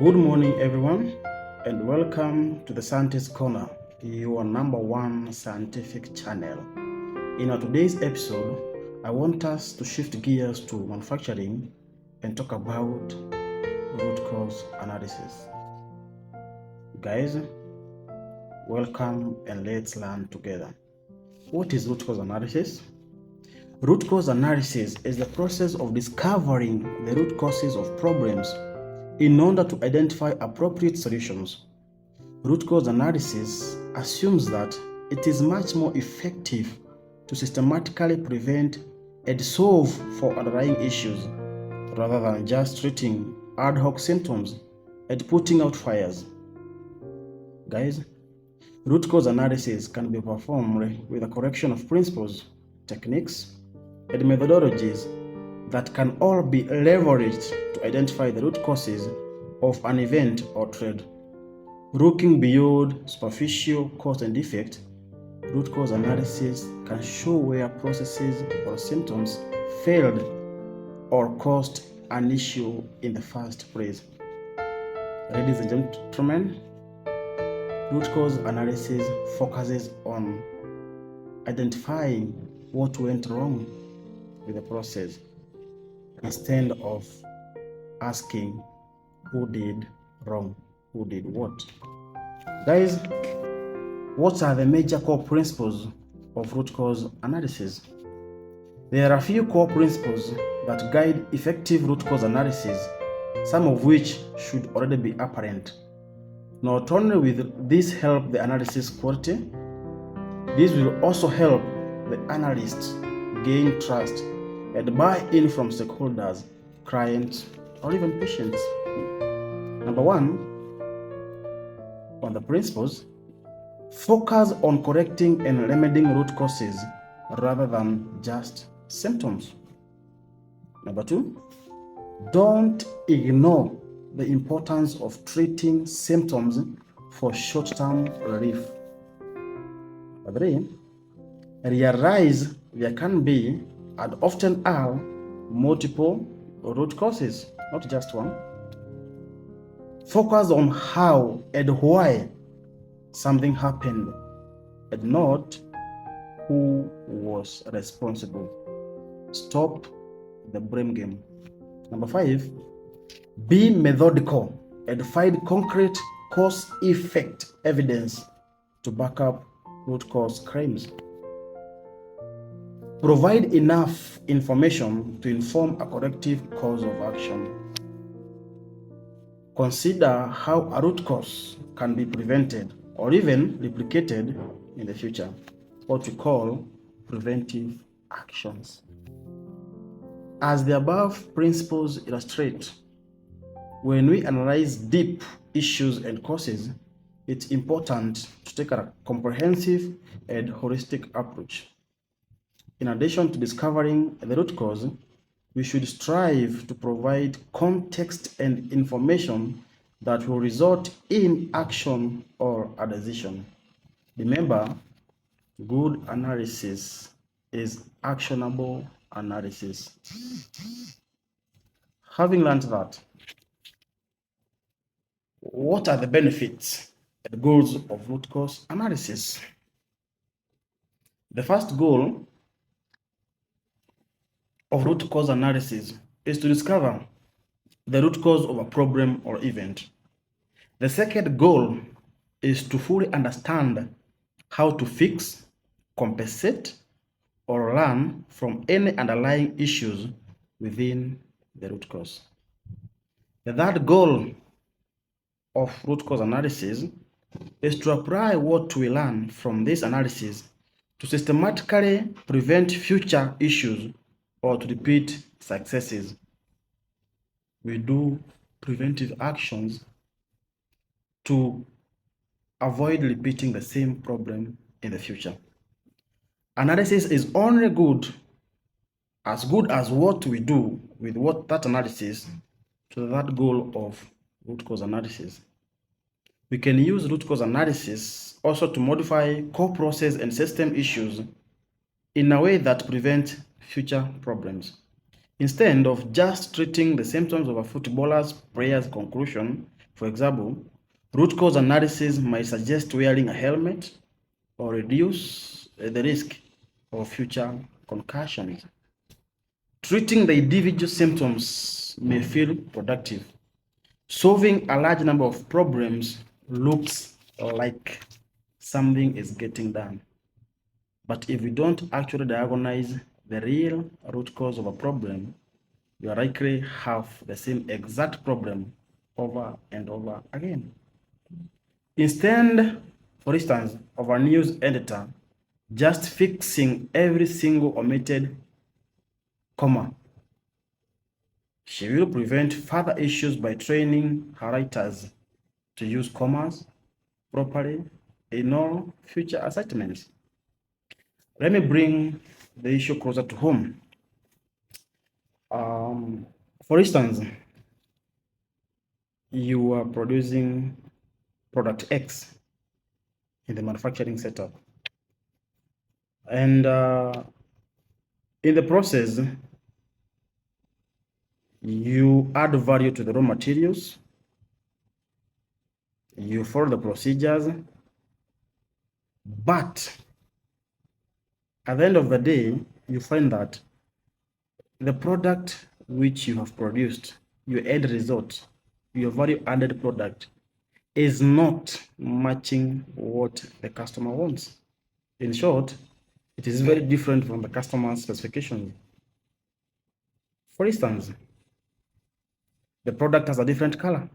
Good morning, everyone, and welcome to the Scientist Corner, your number one scientific channel. In our today's episode, I want us to shift gears to manufacturing and talk about root cause analysis. Guys, welcome and let's learn together. What is root cause analysis? Root cause analysis is the process of discovering the root causes of problems in order to identify appropriate solutions. Root cause analysis assumes that it is much more effective to systematically prevent and solve for underlying issues rather than just treating ad hoc symptoms and putting out fires. Guys, root cause analysis can be performed with a collection of principles, techniques, and methodologies that can all be leveraged to identify the root causes of an event or trend. Looking beyond superficial cause and effect, root cause analysis can show where processes or symptoms failed or caused an issue in the first place. Ladies and gentlemen, root cause analysis focuses on identifying what went wrong with the process instead of asking who did wrong, who did what. Guys, what are the major core principles of root cause analysis? There are a few core principles that guide effective root cause analysis, some of which should already be apparent. Not only will this help the analysis quality, this will also help the analysts gain trust and buy-in from stakeholders, clients, or even patients. Number one, on the principles, focus on correcting and remedying root causes rather than just symptoms. Number two, don't ignore the importance of treating symptoms for short-term relief. Number three, realize there can be and often are multiple root causes, not just one. Focus on how and why something happened and not who was responsible. Stop the blame game. Number five, be methodical and find concrete cause-effect evidence to back up root cause claims. Provide enough information to inform a corrective course of action. Consider how a root cause can be prevented or even replicated in the future, what we call preventive actions. As the above principles illustrate, when we analyze deep issues and causes, it's important to take a comprehensive and holistic approach. In addition to discovering the root cause, we should strive to provide context and information that will result in action or a decision. Remember, good analysis is actionable analysis. Having learned that, what are the benefits and goals of root cause analysis? The first goal of root cause analysis is to discover the root cause of a problem or event. The second goal is to fully understand how to fix, compensate, or learn from any underlying issues within the root cause. The third goal of root cause analysis is to apply what we learn from this analysis to systematically prevent future issues or to repeat successes. We do preventive actions to avoid repeating the same problem in the future. Analysis is only good as what we do with that analysis to that goal of root cause analysis. We can use root cause analysis also to modify core process and system issues in a way that prevents future problems. Instead of just treating the symptoms of a footballer's prayer's conclusion For example, root cause analysis might suggest wearing a helmet or reduce the risk of future concussions. Treating the individual symptoms may feel productive. Solving a large number of problems looks like something is getting done. But if you don't actually diagnose the real root cause of a problem, you are likely have the same exact problem over and over again. Instead, for instance, of a news editor just fixing every single omitted comma, she will prevent further issues by training her writers to use commas properly in all future assignments. Let me bring the issue closer to home. For instance, you are producing product X in the manufacturing setup. And in the process, you add value to the raw materials, you follow the procedures, but at the end of the day, you find that the product which you have produced, your end result, your value added product, is not matching what the customer wants. In short, it is very different from the customer's specifications. For instance, the product has a different color.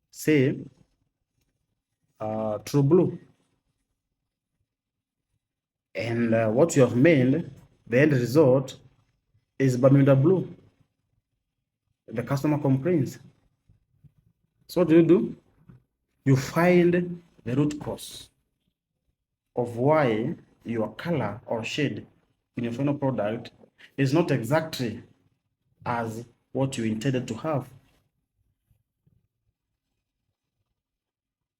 Say, true blue. And what you have made, the end result is Bermuda blue. The customer complains. So what do? You find the root cause of why your color or shade in your final product is not exactly as what you intended to have.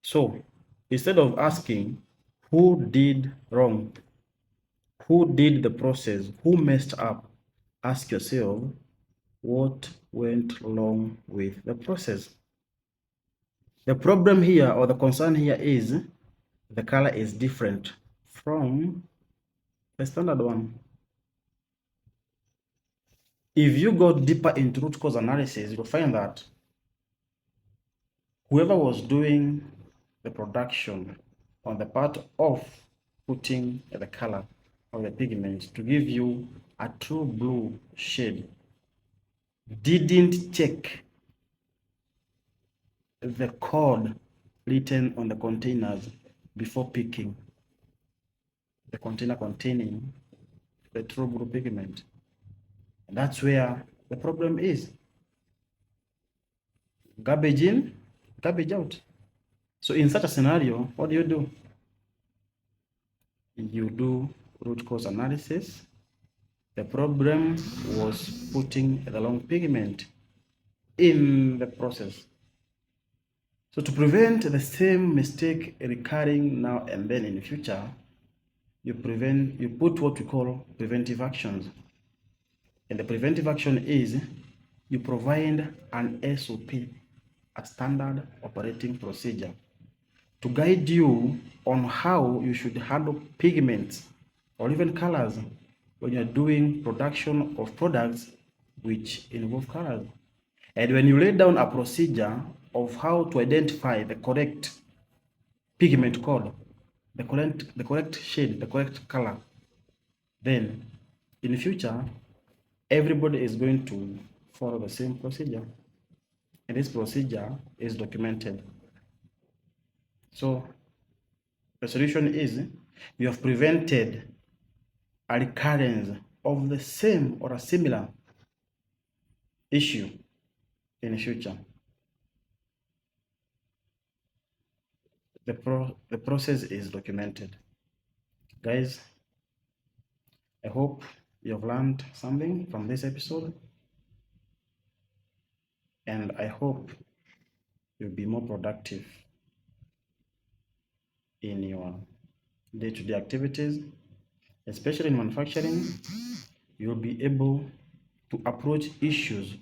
So instead of asking who did wrong, who did the process, who messed up, ask yourself what went wrong with the process. The problem here, or the concern here, is the color is different from the standard one. If you go deeper into root cause analysis, you'll find that whoever was doing the production on the part of putting the color of the pigment to give you a true blue shade didn't check the code written on the containers before picking the container containing the true blue pigment. And that's where the problem is. Garbage in, garbage out. So in such a scenario, what do? You do root cause analysis. The problem was putting the wrong pigment in the process. So to prevent the same mistake recurring now and then in the future, you put what we call preventive actions. And the preventive action is you provide an SOP, a standard operating procedure, to guide you on how you should handle pigments or even colors when you're doing production of products which involve colors. And when you lay down a procedure of how to identify the correct pigment code, the correct shade, the correct color, then in the future, everybody is going to follow the same procedure. And this procedure is documented. So the solution is you have prevented a recurrence of the same or a similar issue in the future. The process is documented. Guys, I hope you have learned something from this episode, and I hope you'll be more productive in your day-to-day activities, especially in manufacturing. You'll be able to approach issues